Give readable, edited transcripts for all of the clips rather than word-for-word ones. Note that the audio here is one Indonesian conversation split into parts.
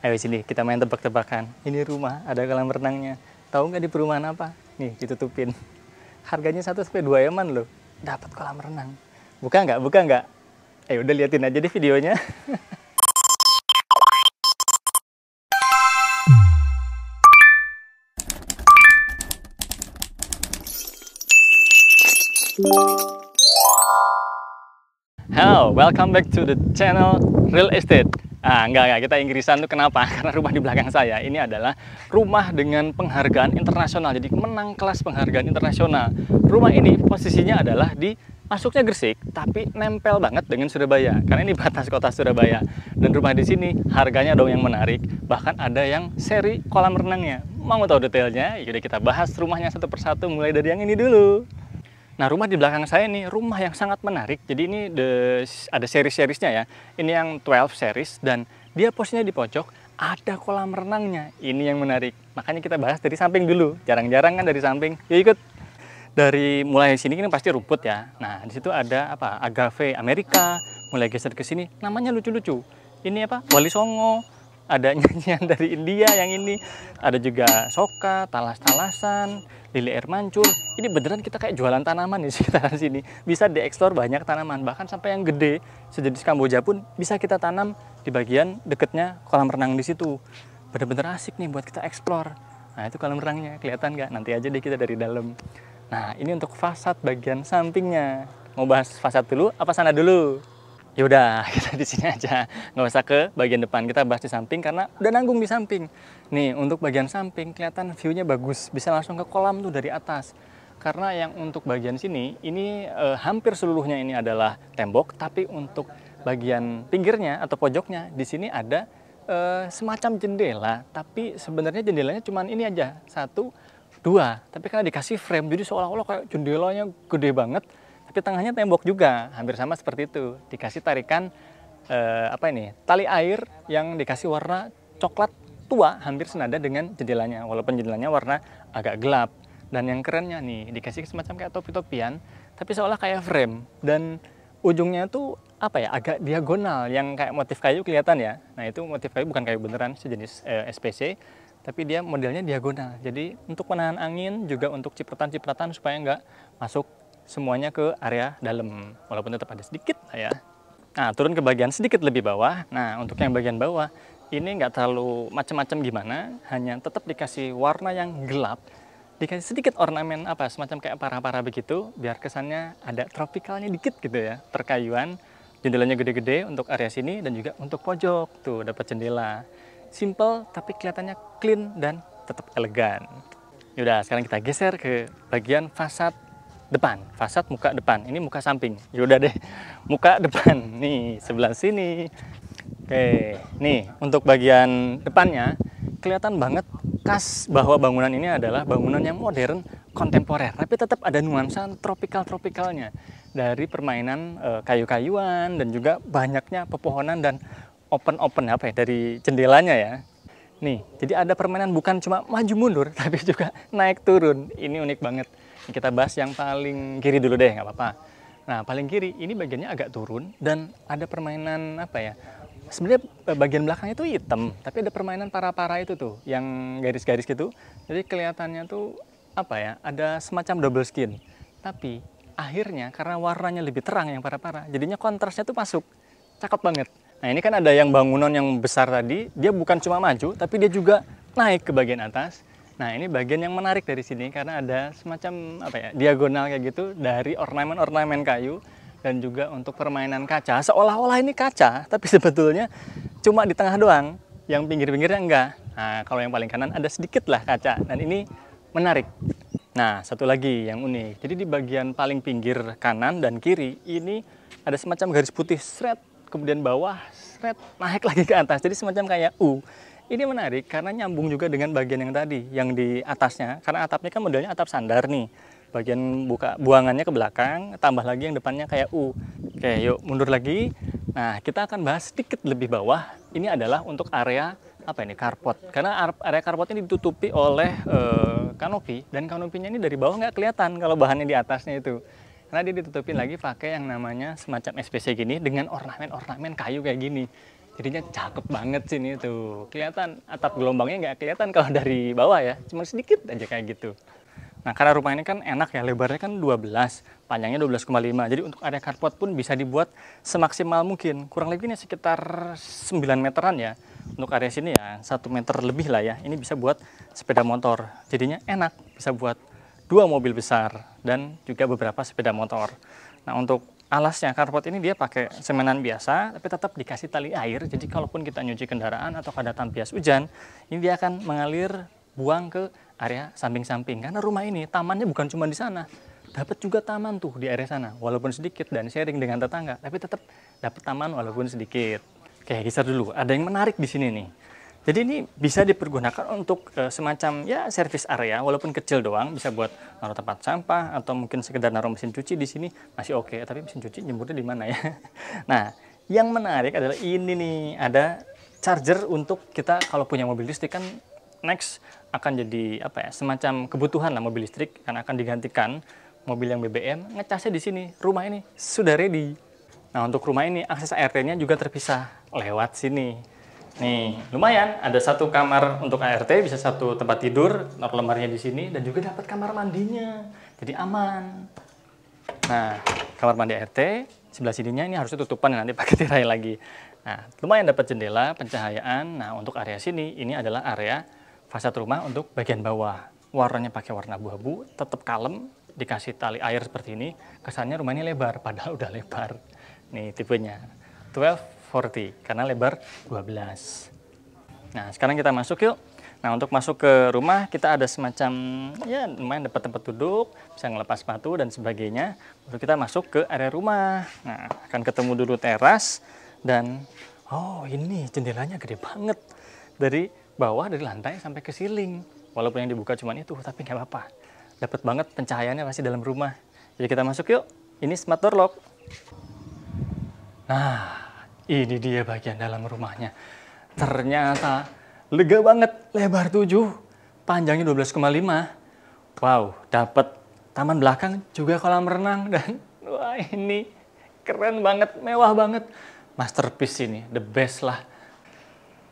Ayo sini kita main tebak-tebakan. Ini rumah ada kolam renangnya. Tahu nggak di perumahan apa? Nih ditutupin. Harganya 1 sampai 2 eman loh. Dapat kolam renang. Buka nggak? Buka nggak? Ayo udah liatin aja deh videonya. Halo, welcome back to the channel Real Estate. Enggak, kita Inggrisan tuh kenapa? Karena rumah di belakang saya ini adalah rumah dengan penghargaan internasional. Jadi menang kelas penghargaan internasional. Rumah ini posisinya adalah di masuknya Gresik, tapi nempel banget dengan Surabaya. Karena ini batas kota Surabaya. Dan rumah di sini harganya dong yang menarik. Bahkan ada yang seri kolam renangnya. Mau tahu detailnya? Yaudah kita bahas rumahnya satu persatu mulai dari yang ini dulu. Nah, rumah di belakang saya ini rumah yang sangat menarik. Jadi ini ada series-seriesnya ya. Ini yang 12 series dan dia posisinya di pojok, ada kolam renangnya. Ini yang menarik. Makanya kita bahas dari samping dulu. Jarang-jarang kan dari samping. Yuk ikut. Dari mulai sini ini pasti rumput ya. Nah, di situ ada apa? Agave Amerika. Mulai geser ke sini, namanya lucu-lucu. Ini apa? Wali Songo. Ada nyanyian dari India yang ini. Ada juga soka, talas-talasan, lili air mancur. Ini beneran kita kayak jualan tanaman di sekitaran sini. Bisa dieksplor banyak tanaman, bahkan sampai yang gede sejenis Kamboja pun bisa kita tanam di bagian deketnya kolam renang di situ. Bener-bener asik nih buat kita eksplor. Nah, itu kolam renangnya, kelihatan nggak? Nanti aja deh kita dari dalam. Nah, ini untuk fasad bagian sampingnya. Mau bahas fasad dulu apa sana dulu? Yaudah, kita di sini aja, nggak usah ke bagian depan. Kita bahas di samping karena udah nanggung di samping. Nih, untuk bagian samping kelihatan view-nya bagus, bisa langsung ke kolam tuh dari atas. Karena yang untuk bagian sini, ini hampir seluruhnya ini adalah tembok, tapi untuk bagian pinggirnya atau pojoknya di sini ada semacam jendela. Tapi sebenarnya jendelanya cuma ini aja, 1, 2. Tapi karena dikasih frame, jadi seolah-olah kayak jendelanya gede banget. Tapi tengahnya tembok juga, hampir sama seperti itu. Dikasih tarikan tali air yang dikasih warna coklat tua, hampir senada dengan jendelanya. Walaupun jendelanya warna agak gelap. Dan yang kerennya nih, dikasih semacam kayak topi-topian, tapi seolah kayak frame. Dan ujungnya tuh agak diagonal, yang kayak motif kayu kelihatan ya. Nah itu motif kayu bukan kayu beneran, sejenis SPC, tapi dia modelnya diagonal. Jadi untuk menahan angin, juga untuk cipratan-cipratan supaya nggak masuk semuanya ke area dalam, walaupun tetap ada sedikit lah ya. Nah, turun ke bagian sedikit lebih bawah. Nah, untuk yang bagian bawah ini nggak terlalu macam-macam gimana, hanya tetap dikasih warna yang gelap, dikasih sedikit ornamen semacam kayak para-para begitu, biar kesannya ada tropikalnya dikit gitu ya, perkayuan. Jendelanya gede-gede untuk area sini dan juga untuk pojok tuh dapat jendela. Simple tapi kelihatannya clean dan tetap elegan. Yaudah, sekarang kita geser ke bagian fasad depan, fasad muka depan. Ini muka samping. Yaudah deh, muka depan. Nih, sebelah sini. Oke, nih untuk bagian depannya kelihatan banget khas bahwa bangunan ini adalah bangunan yang modern, kontemporer, tapi tetap ada nuansa tropikal-tropikalnya dari permainan kayu-kayuan dan juga banyaknya pepohonan dan open-open dari jendelanya ya. Nih, jadi ada permainan bukan cuma maju mundur, tapi juga naik turun. Ini unik banget. Kita bahas yang paling kiri dulu deh, nggak apa-apa. Nah, paling kiri ini bagiannya agak turun dan ada permainan sebenarnya bagian belakang itu hitam, tapi ada permainan para-para itu tuh, yang garis-garis gitu. Jadi kelihatannya tuh ada semacam double skin. Tapi akhirnya karena warnanya lebih terang yang para-para, jadinya kontrasnya tuh masuk. Cakep banget. Nah, ini kan ada yang bangunan yang besar tadi, dia bukan cuma maju, tapi dia juga naik ke bagian atas. Nah, ini bagian yang menarik dari sini karena ada semacam diagonal kayak gitu dari ornamen-ornamen kayu dan juga untuk permainan kaca. Seolah-olah ini kaca, tapi sebetulnya cuma di tengah doang, yang pinggir-pinggirnya enggak. Nah, kalau yang paling kanan ada sedikit lah kaca dan ini menarik. Nah, satu lagi yang unik. Jadi di bagian paling pinggir kanan dan kiri ini ada semacam garis putih shred, kemudian bawah shred, naik lagi ke atas. Jadi semacam kayak U. Ini menarik karena nyambung juga dengan bagian yang tadi, yang di atasnya. Karena atapnya kan modelnya atap sandar nih. Bagian buangannya ke belakang, tambah lagi yang depannya kayak U. Oke, yuk mundur lagi. Nah, kita akan bahas sedikit lebih bawah. Ini adalah untuk area carport. Karena area carport ini ditutupi oleh kanopi. Dan kanopinya ini dari bawah nggak kelihatan kalau bahannya di atasnya itu. Karena dia ditutupin lagi pakai yang namanya semacam SPC gini dengan ornamen-ornamen kayu kayak gini. Jadinya cakep banget sini tuh. Kelihatan atap gelombangnya nggak kelihatan kalau dari bawah ya. Cuma sedikit aja kayak gitu. Nah, karena rumah ini kan enak ya, lebarnya kan 12, panjangnya 12,5. Jadi untuk area carport pun bisa dibuat semaksimal mungkin. Kurang lebih ini sekitar 9 meteran ya. Untuk area sini ya 1 meter lebih lah ya. Ini bisa buat sepeda motor. Jadinya enak, bisa buat 2 mobil besar dan juga beberapa sepeda motor. Nah, untuk alasnya carport ini dia pakai semenan biasa, tapi tetap dikasih tali air. Jadi kalaupun kita nyuci kendaraan atau datang bias hujan, ini dia akan mengalir buang ke area samping-samping. Karena rumah ini tamannya bukan cuma di sana, dapat juga taman tuh di area sana, walaupun sedikit dan sharing dengan tetangga, tapi tetap dapat taman walaupun sedikit. Oke, geser dulu. Ada yang menarik di sini nih. Jadi ini bisa dipergunakan untuk semacam ya servis area, walaupun kecil doang, bisa buat naruh tempat sampah atau mungkin sekedar naruh mesin cuci di sini masih oke. Tapi mesin cuci jemurnya di mana ya? Nah, yang menarik adalah ini nih, ada charger untuk kita kalau punya mobil listrik kan next akan jadi apa ya? Semacam kebutuhan lah mobil listrik kan akan digantikan mobil yang BBM, ngecasnya di sini. Rumah ini sudah ready. Nah, untuk rumah ini akses ART-nya juga terpisah lewat sini. Nih, lumayan. Ada satu kamar untuk ART, bisa satu tempat tidur, naruh lemarinya di sini, dan juga dapat kamar mandinya. Jadi aman. Nah, kamar mandi ART, sebelah sininya ini harusnya tutupan nanti pakai tirai lagi. Nah, lumayan dapat jendela, pencahayaan. Nah, untuk area sini, ini adalah area fasad rumah untuk bagian bawah. Warnanya pakai warna abu-abu, tetap kalem, dikasih tali air seperti ini. Kesannya rumah ini lebar, padahal udah lebar. Nih tipenya, 1240 karena lebar 12. Nah, sekarang kita masuk yuk. Nah, untuk masuk ke rumah kita ada semacam ya lumayan dapat tempat duduk, bisa ngelepas sepatu dan sebagainya. Baru kita masuk ke area rumah. Nah, akan ketemu dulu teras dan oh, ini jendelanya gede banget. Dari bawah dari lantai sampai ke ceiling. Walaupun yang dibuka cuma itu, tapi nggak apa-apa. Dapat banget pencahayaannya pasti dalam rumah. Jadi kita masuk yuk. Ini smart door lock. Nah, ini dia bagian dalam rumahnya. Ternyata lega banget, lebar 7, panjangnya 12,5. Wow, dapat taman belakang juga kolam renang dan wah ini keren banget, mewah banget. Masterpiece ini, the best lah.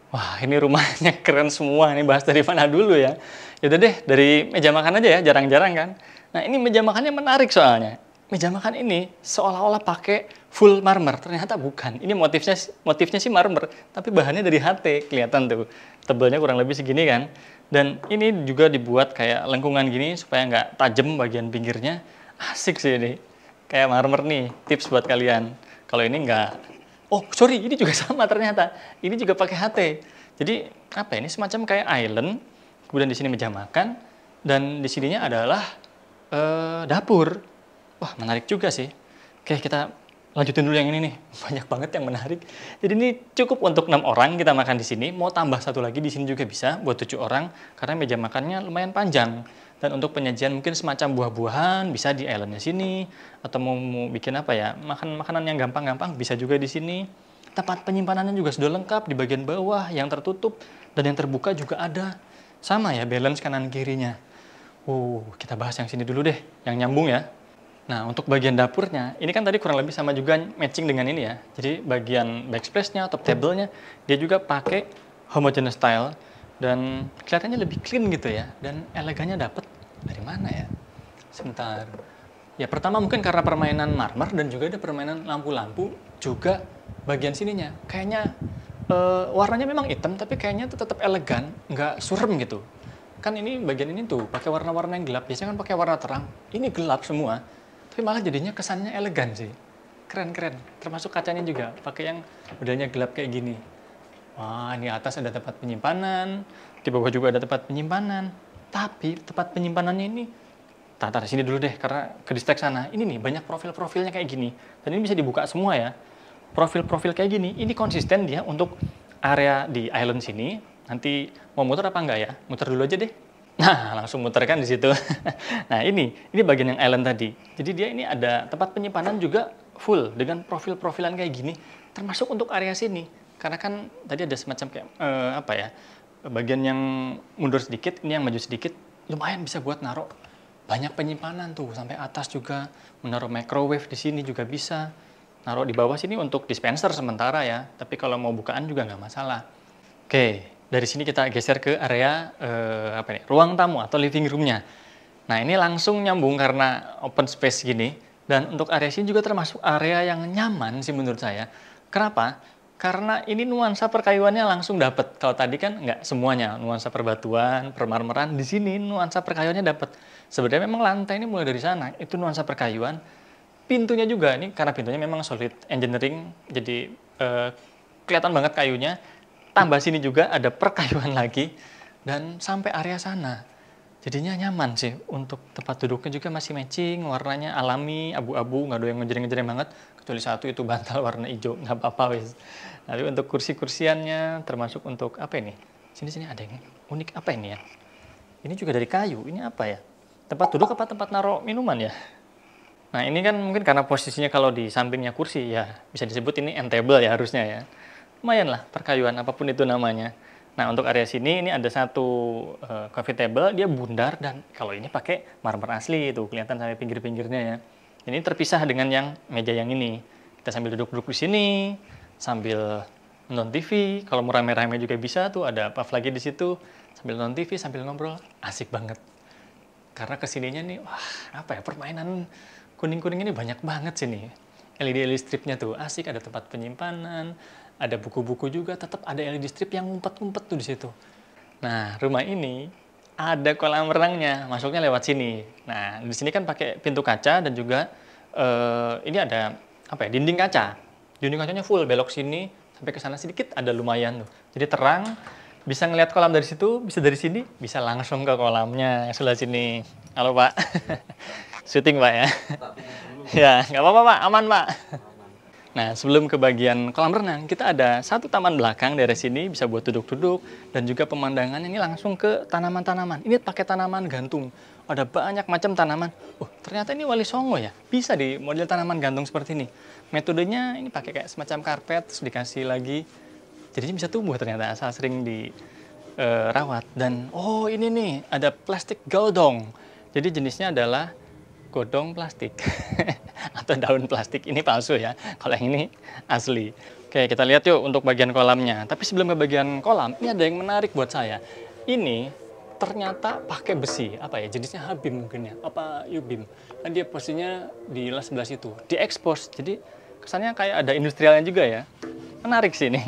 Wah, ini rumahnya keren semua. Ini bahas dari mana dulu ya? Yaudah deh, dari meja makan aja ya, jarang-jarang kan. Nah, ini meja makannya menarik soalnya. Meja makan ini seolah-olah pakai full marmer, ternyata bukan. Ini motifnya sih marmer, tapi bahannya dari HT, kelihatan tuh. Tebelnya kurang lebih segini kan. Dan ini juga dibuat kayak lengkungan gini supaya nggak tajam bagian pinggirnya. Asik sih ini. Kayak marmer nih, tips buat kalian. Kalau ini nggak. Oh, sorry, ini juga sama ternyata. Ini juga pakai HT. Jadi apa ini semacam kayak island. Kemudian di sini meja makan dan di sininya adalah dapur. Wah, menarik juga sih. Oke, kita lanjutin dulu yang ini nih. Banyak banget yang menarik. Jadi ini cukup untuk 6 orang kita makan di sini. Mau tambah satu lagi di sini juga bisa buat 7 orang karena meja makannya lumayan panjang. Dan untuk penyajian mungkin semacam buah-buahan bisa di islandnya sini atau mau bikin apa ya? Makanan yang gampang-gampang bisa juga di sini. Tempat penyimpanannya juga sudah lengkap di bagian bawah, yang tertutup dan yang terbuka juga ada. Sama ya, balance kanan kirinya. Kita bahas yang sini dulu deh, yang nyambung ya. Nah, untuk bagian dapurnya, ini kan tadi kurang lebih sama juga matching dengan ini ya. Jadi bagian backsplash-nya, top table-nya, dia juga pakai homogeneous style. Dan kelihatannya lebih clean gitu ya. Dan elegannya dapet dari mana ya? Sebentar. Ya, pertama mungkin karena permainan marmer dan juga ada permainan lampu-lampu juga bagian sininya. Kayaknya warnanya memang hitam, tapi kayaknya tetap elegan, nggak surem gitu. Kan ini bagian ini tuh pakai warna-warna yang gelap. Biasanya kan pakai warna terang. Ini gelap semua. Tapi malah jadinya kesannya elegan sih. Keren-keren. Termasuk kacanya juga. Pakai yang modelnya gelap kayak gini. Wah, ini atas ada tempat penyimpanan. Di bawah juga ada tempat penyimpanan. Tapi tempat penyimpanannya ini taruh sini dulu deh, karena ke distract sana. Ini nih, banyak profil-profilnya kayak gini. Dan ini bisa dibuka semua ya. Profil-profil kayak gini, ini konsisten dia untuk area di island sini. Nanti mau muter apa enggak ya? Muter dulu aja deh. Nah, langsung muter kan di situ. Nah, ini bagian yang island tadi. Jadi dia ini ada tempat penyimpanan juga full dengan profil-profilan kayak gini, termasuk untuk area sini. Karena kan tadi ada semacam kayak apa ya? Bagian yang mundur sedikit, ini yang maju sedikit, lumayan bisa buat naruh banyak penyimpanan tuh sampai atas juga, menaruh microwave di sini juga bisa. naruh di bawah sini untuk dispenser sementara ya. Tapi kalau mau bukaan juga nggak masalah. Oke, dari sini kita geser ke area ruang tamu atau living room-nya. Nah, ini langsung nyambung karena open space gini. Dan untuk area sini juga termasuk area yang nyaman sih menurut saya. Kenapa? Karena ini nuansa perkayuannya langsung dapet. Kalau tadi kan nggak semuanya, nuansa perbatuan, permarmeran. Di sini nuansa perkayuannya dapet. Sebenarnya memang lantai ini mulai dari sana, itu nuansa perkayuan. Pintunya juga, ini karena pintunya memang solid engineering, jadi kelihatan banget kayunya. Tambah sini juga ada perkayuan lagi, dan sampai area sana. Jadinya nyaman sih, untuk tempat duduknya juga masih matching, warnanya alami, abu-abu, nggak ada yang ngejreng-ngejreng banget. Kecuali satu itu bantal warna hijau, nggak apa-apa wis. Tapi untuk kursi-kursiannya, termasuk untuk apa ini? Sini-sini ada yang unik, apa ini ya? Ini juga dari kayu, ini apa ya? Tempat duduk apa tempat naruh minuman ya? Nah ini kan mungkin karena posisinya kalau di sampingnya kursi ya, bisa disebut ini end table ya harusnya ya. Lumayan lah, perkayuan apapun itu namanya. Nah, untuk area sini ini ada satu coffee table, dia bundar dan kalau ini pakai marmer asli itu kelihatan sampai pinggir-pinggirnya ya. Ini terpisah dengan yang meja yang ini. Kita sambil duduk-duduk di sini, sambil nonton TV. Kalau mau rame-rame juga bisa tuh, ada puff lagi di situ, sambil nonton TV, sambil ngobrol, asik banget. Karena kesininya nih, wah apa ya, permainan kuning-kuning ini banyak banget sini. LED stripnya tuh asik, ada tempat penyimpanan, ada buku-buku juga, tetap ada LED strip yang ngumpet-ngumpet tuh di situ. Nah, rumah ini ada kolam renangnya, masuknya lewat sini. Nah, di sini kan pakai pintu kaca dan juga ini ada apa ya, dinding kaca. Dinding kacanya full, belok sini sampai ke sana sedikit ada lumayan tuh. Jadi terang, bisa ngelihat kolam dari situ, bisa dari sini, bisa langsung ke kolamnya yang sebelah sini. Halo Pak, syuting Pak ya? Ya, nggak apa-apa Pak, aman Pak. Nah, sebelum ke bagian kolam renang, kita ada satu taman belakang dari sini, bisa buat duduk-duduk, dan juga pemandangannya ini langsung ke tanaman-tanaman. Ini pakai tanaman gantung, ada banyak macam tanaman. Oh, ternyata ini wali songo ya, bisa di model tanaman gantung seperti ini. Metodenya ini pakai kayak semacam karpet, terus dikasih lagi, jadinya bisa tumbuh ternyata, asal sering dirawat. Dan, oh ini nih, ada plastik godong. Jadi jenisnya adalah godong plastik atau daun plastik. Ini palsu ya, kalau yang ini asli. Oke, kita lihat yuk untuk bagian kolamnya. Tapi sebelum ke bagian kolam, ini ada yang menarik buat saya. Ini ternyata pakai besi, apa ya, jenisnya Habim mungkin ya, apa Yubim. Dan dia posisinya di sebelah situ, diekspos. Jadi kesannya kayak ada industrialnya juga ya. Menarik sih ini.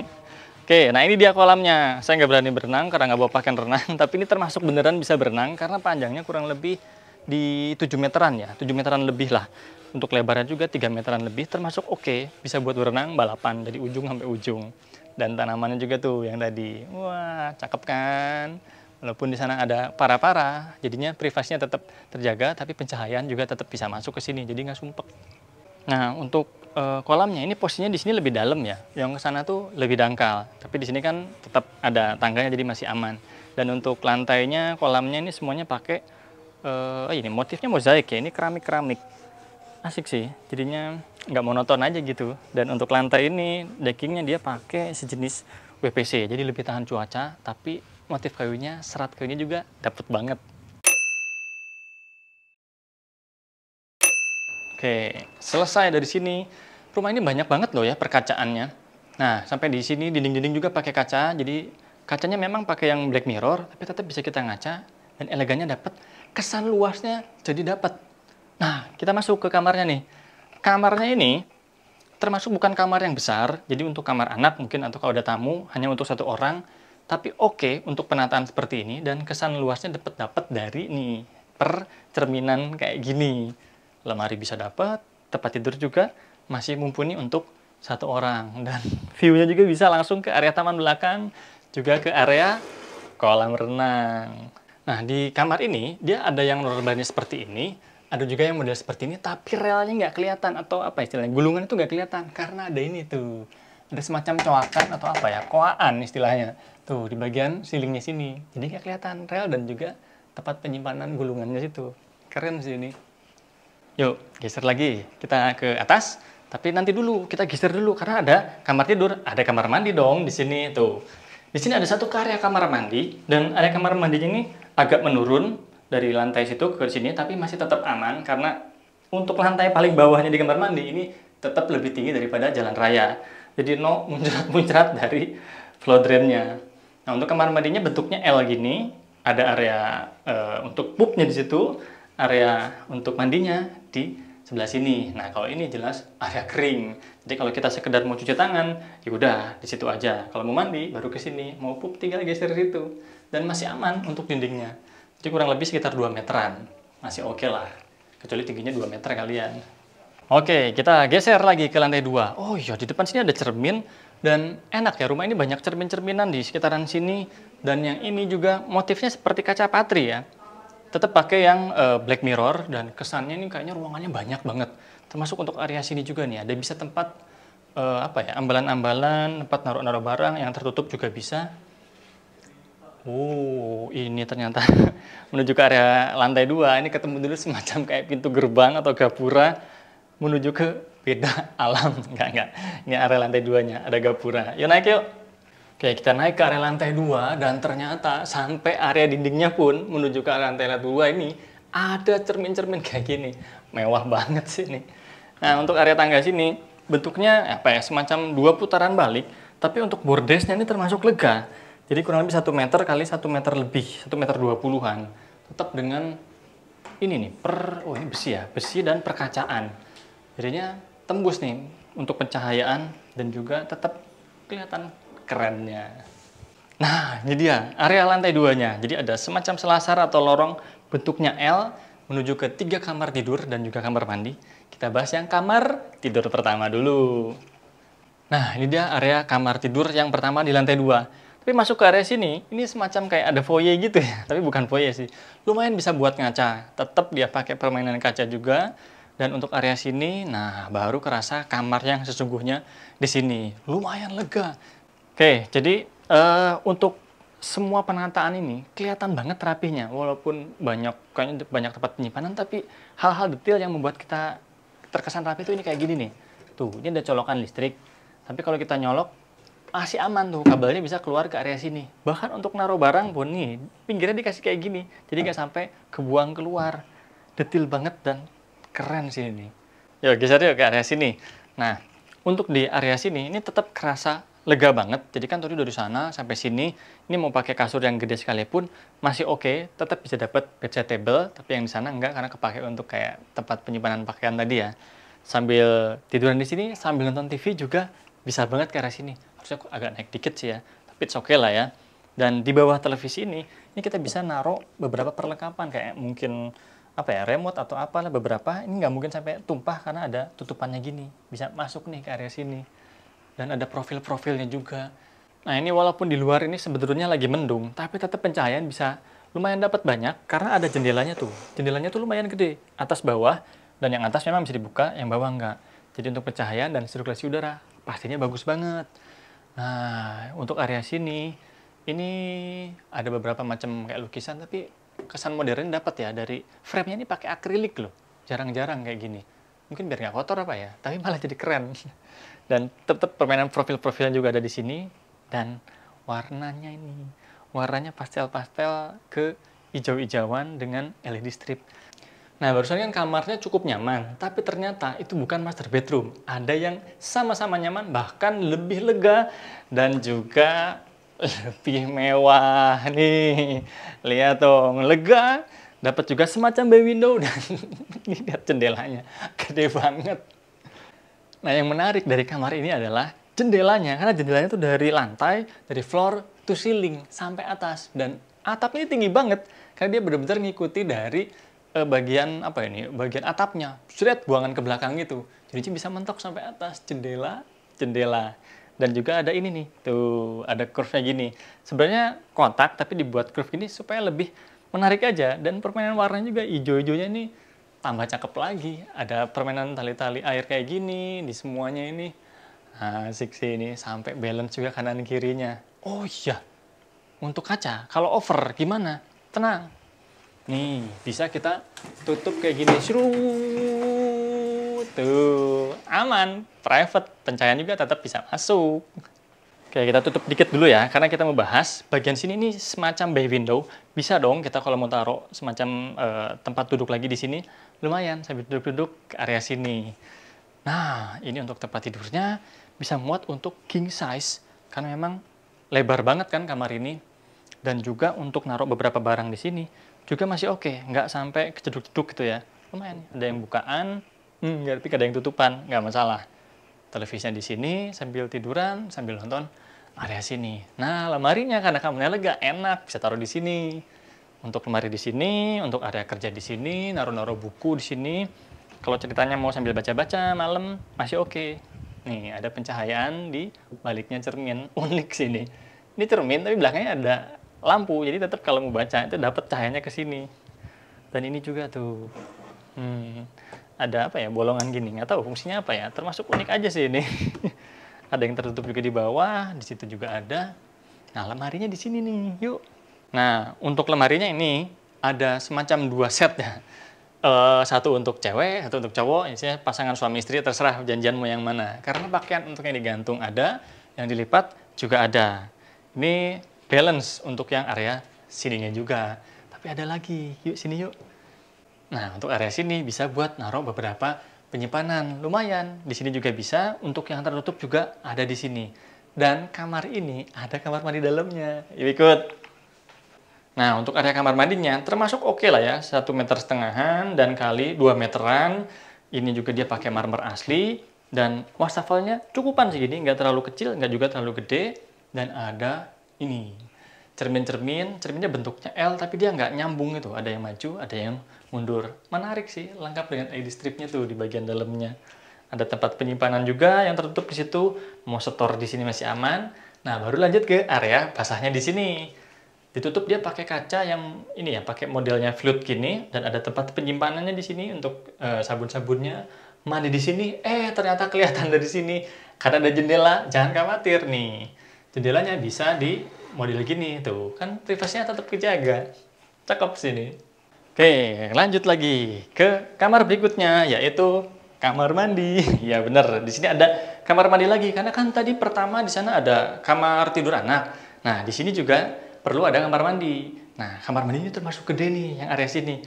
Oke, nah ini dia kolamnya. Saya nggak berani berenang karena nggak bawa pakaian renang, tapi ini termasuk beneran bisa berenang karena panjangnya kurang lebih di 7 meteran ya, 7 meteran lebih lah. Untuk lebarnya juga 3 meteran lebih, termasuk oke, bisa buat berenang balapan dari ujung sampai ujung. Dan tanamannya juga tuh yang tadi, wah cakep kan. Walaupun di sana ada para-para, jadinya privasinya tetap terjaga, tapi pencahayaan juga tetap bisa masuk ke sini, jadi nggak sumpek. Nah untuk kolamnya ini posisinya di sini lebih dalam ya, yang ke sana tuh lebih dangkal. Tapi di sini kan tetap ada tangganya, jadi masih aman. Dan untuk lantainya, kolamnya ini semuanya pakai ini motifnya mozaik ya, ini keramik-keramik. Asik sih, jadinya nggak monoton aja gitu. Dan untuk lantai ini, deckingnya dia pakai sejenis WPC, jadi lebih tahan cuaca, tapi motif kayunya, serat kayunya juga dapet banget. Oke, selesai dari sini. Rumah ini banyak banget loh ya perkacaannya. Nah, sampai di sini dinding-dinding juga pakai kaca, jadi kacanya memang pakai yang black mirror, tapi tetap bisa kita ngaca, dan elegannya dapet. Kesan luasnya jadi dapat. Nah, kita masuk ke kamarnya nih. Kamarnya ini termasuk bukan kamar yang besar, jadi untuk kamar anak mungkin atau kalau ada tamu hanya untuk satu orang, tapi oke untuk penataan seperti ini dan kesan luasnya dapat dari nih percerminan kayak gini. Lemari bisa dapat, tempat tidur juga masih mumpuni untuk satu orang dan view-nya juga bisa langsung ke area taman belakang, juga ke area kolam renang. Nah, di kamar ini, dia ada yang normalnya seperti ini, ada juga yang model seperti ini, tapi relnya nggak kelihatan, atau apa istilahnya, gulungan itu nggak kelihatan, karena ada ini tuh. Ada semacam coakan atau apa ya, koaan istilahnya. Tuh, di bagian silingnya sini. Jadi nggak kelihatan rel dan juga tempat penyimpanan gulungannya situ. Keren sih ini. Yuk, geser lagi. Kita ke atas, tapi nanti dulu, kita geser dulu, karena ada kamar tidur, ada kamar mandi dong di sini, tuh. Di sini ada satu area kamar mandi, dan area kamar mandinya ini agak menurun dari lantai situ ke sini, tapi masih tetap aman karena untuk lantai paling bawahnya di kamar mandi ini tetap lebih tinggi daripada jalan raya. Jadi no muncrat-muncrat dari floor drainnya. Nah, untuk kamar mandinya bentuknya L gini, ada area untuk pupnya di situ, area untuk mandinya di sebelah sini. Nah, kalau ini jelas area kering. Jadi kalau kita sekedar mau cuci tangan, ya udah di situ aja. Kalau mau mandi baru ke sini, mau pup tinggal geser situ. Dan masih aman untuk dindingnya. Jadi kurang lebih sekitar 2 meteran. Masih oke lah. Kecuali tingginya 2 meter kalian. Oke, kita geser lagi ke lantai 2. Oh iya, di depan sini ada cermin. Dan enak ya, rumah ini banyak cermin-cerminan di sekitaran sini. Dan yang ini juga motifnya seperti kaca patri ya. Tetap pakai yang black mirror. Dan kesannya ini kayaknya ruangannya banyak banget. Termasuk untuk area sini juga nih, ada bisa tempat ambalan-ambalan, tempat naruh-naruh barang yang tertutup juga bisa. Oh, ini ternyata menuju ke area lantai 2. Ini ketemu dulu semacam kayak pintu gerbang atau gapura menuju ke beda alam. Enggak. Ini area lantai 2-nya, ada gapura. Yuk naik yuk. Oke, kita naik ke area lantai 2 dan ternyata sampai area dindingnya pun menuju ke area lantai 2 ini ada cermin-cermin kayak gini. Mewah banget sih ini. Nah, untuk area tangga sini bentuknya apa ya, semacam 2 putaran balik, tapi untuk bordesnya ini termasuk lega. Jadi kurang lebih 1 meter kali 1 meter lebih, 1 meter 20-an. Tetap dengan ini nih, ini besi ya, besi dan perkacaan. Jadinya tembus nih untuk pencahayaan dan juga tetap kelihatan kerennya. Nah, ini dia area lantai 2-nya. Jadi ada semacam selasar atau lorong bentuknya L menuju ke 3 kamar tidur dan juga kamar mandi. Kita bahas yang kamar tidur pertama dulu. Nah, ini dia area kamar tidur yang pertama di lantai 2. Tapi masuk ke area sini, ini semacam kayak ada foyer gitu ya. Tapi bukan foyer sih. Lumayan bisa buat ngaca. Tetap dia pakai permainan kaca juga. Dan untuk area sini, nah baru kerasa kamar yang sesungguhnya di sini. Lumayan lega. Oke, jadi untuk semua penataan ini kelihatan banget rapihnya. Walaupun kayaknya banyak tempat penyimpanan, tapi hal-hal detail yang membuat kita terkesan rapi itu ini kayak gini nih. Tuh, ini ada colokan listrik. Tapi kalau kita nyolok, masih aman tuh, kabelnya bisa keluar ke area sini. Bahkan untuk naruh barang pun nih, pinggirnya dikasih kayak gini. Jadi nggak sampai kebuang keluar. Detail banget dan keren sih ini. Yuk, geser yuk ke area sini. Nah, untuk di area sini, ini tetap kerasa lega banget. Jadi kan tadi dari sana sampai sini, ini mau pakai kasur yang gede sekalipun, masih oke. Tetap bisa dapat bedside table, tapi yang di sana enggak, karena kepake untuk kayak tempat penyimpanan pakaian tadi ya. Sambil tiduran di sini, sambil nonton TV juga bisa banget ke arah sini. Harusnya aku agak naik dikit sih ya, tapi it's okay lah ya. Dan di bawah televisi ini kita bisa naruh beberapa perlengkapan kayak mungkin apa ya, remote atau apalah beberapa. Ini nggak mungkin sampai tumpah karena ada tutupannya gini. Bisa masuk nih ke area sini. Dan ada profil-profilnya juga. Nah, ini walaupun di luar ini sebetulnya lagi mendung, tapi tetap pencahayaan bisa lumayan dapat banyak karena ada jendelanya tuh. Jendelanya tuh lumayan gede, atas bawah, dan yang atas memang bisa dibuka, yang bawah enggak. Jadi untuk pencahayaan dan sirkulasi udara pastinya bagus banget. Nah, untuk area sini ini ada beberapa macam kayak lukisan, tapi kesan modern dapat ya. Dari frame-nya ini pakai akrilik loh. Jarang-jarang kayak gini. Mungkin biar nggak kotor apa ya, tapi malah jadi keren. Dan tetap permainan profil-profilnya juga ada di sini. Dan warnanya ini, warnanya pastel-pastel ke hijau-hijauan dengan LED strip. Nah, barusan kan kamarnya cukup nyaman, tapi ternyata itu bukan master bedroom. Ada yang sama-sama nyaman, bahkan lebih lega, dan juga lebih mewah nih. Lihat dong, lega, dapat juga semacam bay window, dan lihat jendelanya, gede banget. Nah, yang menarik dari kamar ini adalah jendelanya, karena jendelanya tuh dari lantai, dari floor to ceiling, sampai atas. Dan atapnya ini tinggi banget, karena dia benar-benar ngikuti dari bagian apa ini, bagian atapnya, lihat buangan ke belakang gitu. Jadi bisa mentok sampai atas, jendela. Dan juga ada ini nih, tuh ada curve-nya gini. Sebenarnya kotak tapi dibuat curve gini supaya lebih menarik aja. Dan permainan warnanya juga hijau-hijaunya ini tambah cakep lagi. Ada permainan tali-tali air kayak gini di semuanya ini. Asik sih ini, sampai balance juga kanan kirinya. Oh iya, untuk kaca kalau over gimana? Tenang. Nih, bisa kita tutup kayak gini. Tuh, aman, private, pencahayaan juga tetap bisa masuk. Oke, kita tutup dikit dulu ya, karena kita mau bahas bagian sini ini semacam bay window. Bisa dong kita kalau mau taruh semacam tempat duduk lagi di sini, lumayan sambil duduk-duduk ke area sini. Nah, ini untuk tempat tidurnya bisa muat untuk king size, karena memang lebar banget kan kamar ini. Dan juga untuk naruh beberapa barang di sini juga masih oke, nggak sampai kejeduk-jeduk gitu ya. Lumayan, ada yang bukaan, nggak, tapi ada yang tutupan, nggak masalah. Televisinya di sini, sambil tiduran, sambil nonton area sini. Nah, lemarinya karena kamarnya lega, enak, bisa taruh di sini. Untuk lemari di sini, untuk area kerja di sini, naruh-naruh buku di sini. Kalau ceritanya mau sambil baca-baca malam, masih oke. Nih, ada pencahayaan di baliknya cermin. Unik sih ini. Ini cermin, tapi belakangnya ada lampu. Jadi tetap kalau mau baca, itu dapat cahayanya ke sini. Dan ini juga tuh. Ada apa ya, bolongan gini. Nggak tahu fungsinya apa ya. Termasuk unik aja sih ini. Ada yang tertutup juga di bawah. Di situ juga ada. Nah, lemarinya di sini nih. Yuk. Nah, untuk lemarinya ini ada semacam 2 set ya. Satu untuk cewek, satu untuk cowok. Isinya pasangan suami istri, terserah janjian mau yang mana. Karena pakaian untuk yang digantung ada, yang dilipat juga ada. Ini balance untuk yang area sininya juga. Tapi ada lagi, yuk sini yuk. Nah, untuk area sini bisa buat naruh beberapa penyimpanan. Lumayan, di sini juga bisa. Untuk yang tertutup juga ada di sini. Dan kamar ini ada kamar mandi dalamnya. Yuk ikut. Nah, untuk area kamar mandinya termasuk oke lah ya, 1,5 meter dan kali 2 meteran. Ini juga dia pakai marmer asli dan wastafelnya cukupan segini, nggak terlalu kecil, nggak juga terlalu gede. Dan ada ini cermin-cermin, cerminnya bentuknya L tapi dia nggak nyambung itu, ada yang maju, ada yang mundur. Menarik sih, lengkap dengan LED stripnya tuh di bagian dalamnya. Ada tempat penyimpanan juga yang tertutup di situ. Mau setor di sini masih aman. Nah, baru lanjut ke area basahnya di sini. Ditutup dia pakai kaca yang ini ya, pakai modelnya flute gini, dan ada tempat penyimpanannya di sini untuk sabun-sabunnya. Mandi di sini, ternyata kelihatan dari sini karena ada jendela. Jangan khawatir nih, jendelanya bisa di model gini tuh, kan privasinya tetap kejaga. Cakep sini. Oke, lanjut lagi ke kamar berikutnya, yaitu kamar mandi. Ya bener, di sini ada kamar mandi lagi karena kan tadi pertama di sana ada kamar tidur anak. Nah, di sini juga perlu ada kamar mandi. Nah, kamar mandi ini termasuk gede nih, yang area sini.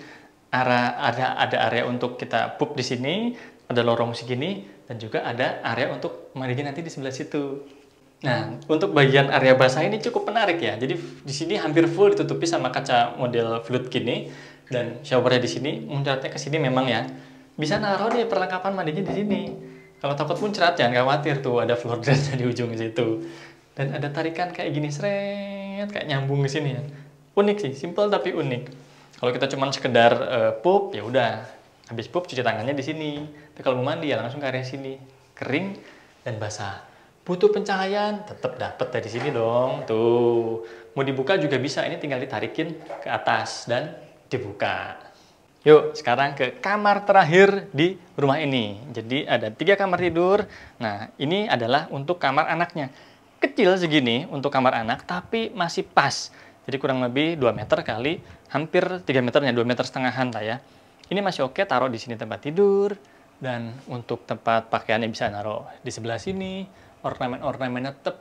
Ada area untuk kita pup di sini, ada lorong segini, dan juga ada area untuk mandinya nanti di sebelah situ. Nah, untuk bagian area basah ini cukup menarik ya. Jadi di sini hampir full ditutupi sama kaca model flute gini, dan showernya di sini. Muncratnya ke sini memang ya. Bisa naruh nih perlengkapan mandinya di sini. Kalau takut muncrat jangan khawatir tuh, ada floor drainnya di ujung situ. Dan ada tarikan kayak gini, seret, kayak nyambung ke sini ya. Unik sih, simple tapi unik. Kalau kita cuma sekedar pup, ya udah. Habis pup cuci tangannya di sini. Tapi kalau mau mandi ya langsung ke area sini, kering dan basah. Butuh pencahayaan, tetap dapat dari sini dong. Tuh, mau dibuka juga bisa. Ini tinggal ditarikin ke atas dan dibuka. Yuk, sekarang ke kamar terakhir di rumah ini. Jadi ada 3 kamar tidur. Nah, ini adalah untuk kamar anaknya. Kecil segini untuk kamar anak, tapi masih pas. Jadi kurang lebih 2 meter kali hampir 3 meternya, 2,5 meter lah ya. Ini masih oke, taruh di sini tempat tidur. Dan untuk tempat pakaiannya bisa naruh di sebelah sini. Ornamen-ornamennya tetap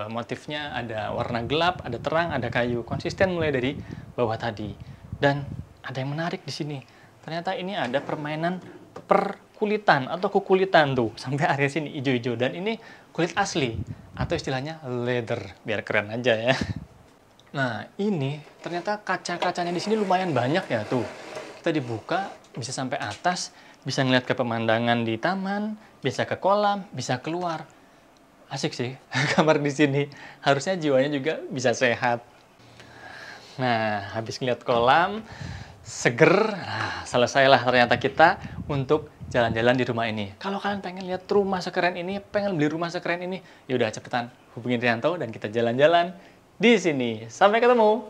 motifnya ada warna gelap, ada terang, ada kayu. Konsisten mulai dari bawah tadi. Dan ada yang menarik di sini. Ternyata ini ada permainan perkulitan atau kukulitan tuh. Sampai area sini hijau-hijau. Dan ini kulit asli. Atau istilahnya leather. Biar keren aja ya. Nah, ini ternyata kaca-kacanya di sini lumayan banyak ya tuh. Kita dibuka, bisa sampai atas. Bisa ngeliat ke pemandangan di taman. Bisa ke kolam, bisa keluar. Asik sih kamar di sini. Harusnya jiwanya juga bisa sehat. Nah, habis ngeliat kolam, seger, nah, selesailah ternyata kita untuk jalan-jalan di rumah ini. Kalau kalian pengen lihat rumah sekeren ini, pengen beli rumah sekeren ini, yaudah cepetan hubungin Rianto dan kita jalan-jalan di sini. Sampai ketemu!